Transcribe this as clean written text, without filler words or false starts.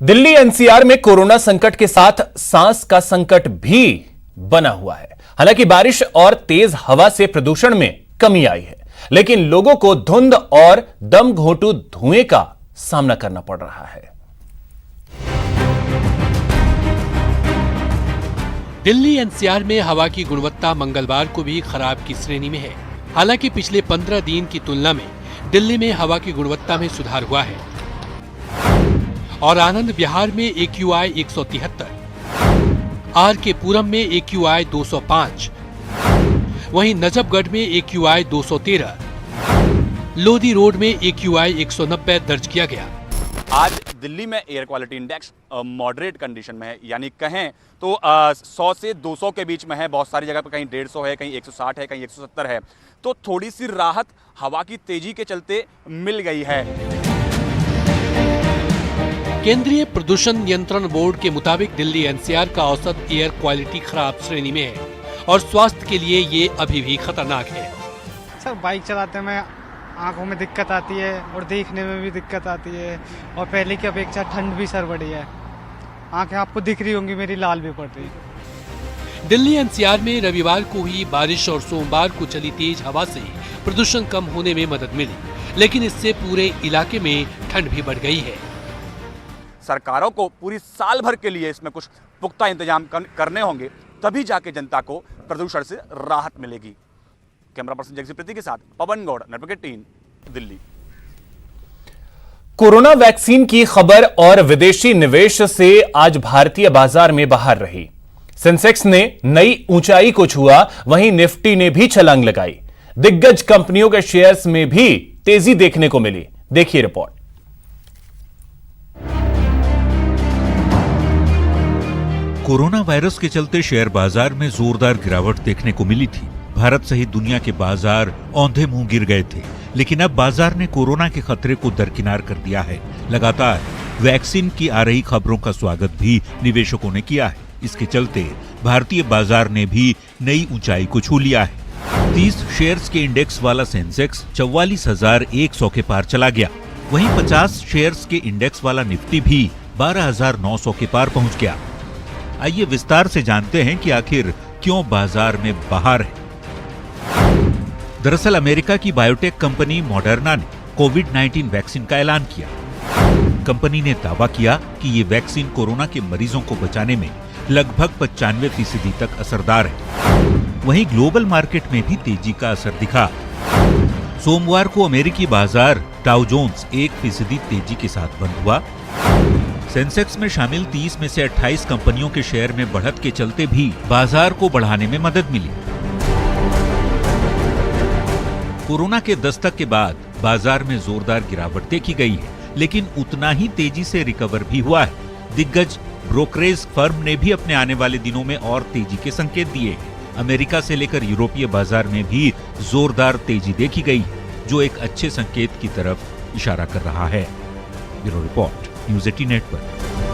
Delhi NCR में corona संकट के साथ सांस का संकट भी बना हुआ है। हालांकि बारिश और तेज हवा से प्रदूषण में कमी आई है, लेकिन लोगों को धुंध और दम घोंटू धुएं का सामना करना पड़ रहा है। दिल्ली एनसीआर में हवा की गुणवत्ता मंगलवार को भी खराब की श्रेणी में है। हालांकि पिछले 15 दिन की तुलना में दिल्ली में हवा की गुणवत्ता में सुधार हुआ है और आनंद विहार में AQI 173, आर के पुरम में AQI 205, वहीं नजफगढ़ में AQI 213, लोधी रोड में AQI 190 दर्ज किया गया। आज दिल्ली में air quality index moderate condition में है, यानी कहें तो 100 से 200 के बीच में है। बहुत सारी जगह पर कहीं 150 है, कहीं 160 है, कहीं 170 है। तो थोड़ी सी राहत हवा की तेजी के चलते मिल गई है। केंद्रीय प्रदूषण नियंत्रण बोर्ड के मुताबिक दिल्ली एनसीआर का औसत एयर क्वालिटी खराब श्रेणी में है और स्वास्थ्य के लिए ये अभी भी खतरनाक है। सर बाइक चलाते में आंखों में दिक्कत आती है और देखने में भी दिक्कत आती है, और पहले की अपेक्षा ठंड भी सर बढ़ी है। आंखें आपको दिख रही होंगी, मेरी लाल भी पड़ रही है। दिल्ली एनसीआर में रविवार को ही बारिश और सोमवार को चली तेज हवा से प्रदूषण कम होने में मदद मिली, लेकिन इससे पूरे इलाके में ठंड भी बढ़ गई है। सरकारों को पूरी साल भर के लिए इसमें कुछ पुख्ता इंतजाम करने होंगे, तभी जाके जनता को प्रदूषण से राहत मिलेगी। कैमरा पर्सन जगदीश प्रीति के साथ Pawan Gaur, network 18, Delhi. Corona vaccine की खबर और विदेशी निवेश से आज भारतीय बाजार में बहार रही। सेंसेक्स ने नई ऊंचाई को छुआ, वहीं निफ्टी ने भी छलांग लगाई। दिग्गज कंपनियों के शेयर्स में भी तेजी देखने को मिली। देखिए रिपोर्ट। कोरोना वायरस के चलते शेयर बाजार में जोरदार गिरावट देखने को मिली थी। भारत सहित दुनिया के बाजार औंधे मुंह गिर गए थे, लेकिन अब बाजार ने कोरोना के खतरे को दरकिनार कर दिया है। लगातार वैक्सीन की आ रही खबरों का स्वागत भी निवेशकों ने किया है। इसके चलते भारतीय बाजार ने भी नई ऊंचाई को छू लिया है। 30 शेयर्स के इंडेक्स वाला सेंसेक्स 44,100 के पार चला गया। वहीं 50 शेयर्स के इंडेक्स वाला निफ्टी भी 12,900 के पार पहुंच गया। आइए विस्तार से जानते हैं कि आखिर क्यों बाजार में बहार है। दरअसल अमेरिका की बायोटेक कंपनी मॉडर्ना ने कोविड-19 वैक्सीन का ऐलान किया। कंपनी ने दावा किया कि ये वैक्सीन कोरोना के मरीजों को बचाने में लगभग 95% तक असरदार है। वहीं ग्लोबल मार्केट में भी तेजी का असर दिखा। सोमवार को अमेरिकी बाजार डाउ जोन्स 1% तेजी के साथ बंद हुआ। सेंसेक्स में शामिल 30 में से 28 कंपनियों के शेयर में बढ़त के चलते भी बाजार को बढ़ाने में मदद मिली। कोरोना के दस्तक के बाद बाजार में जोरदार गिरावट देखी गई है, लेकिन उतना ही तेजी से रिकवर भी हुआ है। दिग्गज ब्रोकरेज फर्म ने भी अपने आने वाले दिनों में और तेजी के संकेत दिए हैं। अमेरिका से लेकर यूरोपीय बाजार में भी जोरदार तेजी देखी गई, जो एक अच्छे संकेत की तरफ इशारा कर रहा है। Bureau report, news 18 network.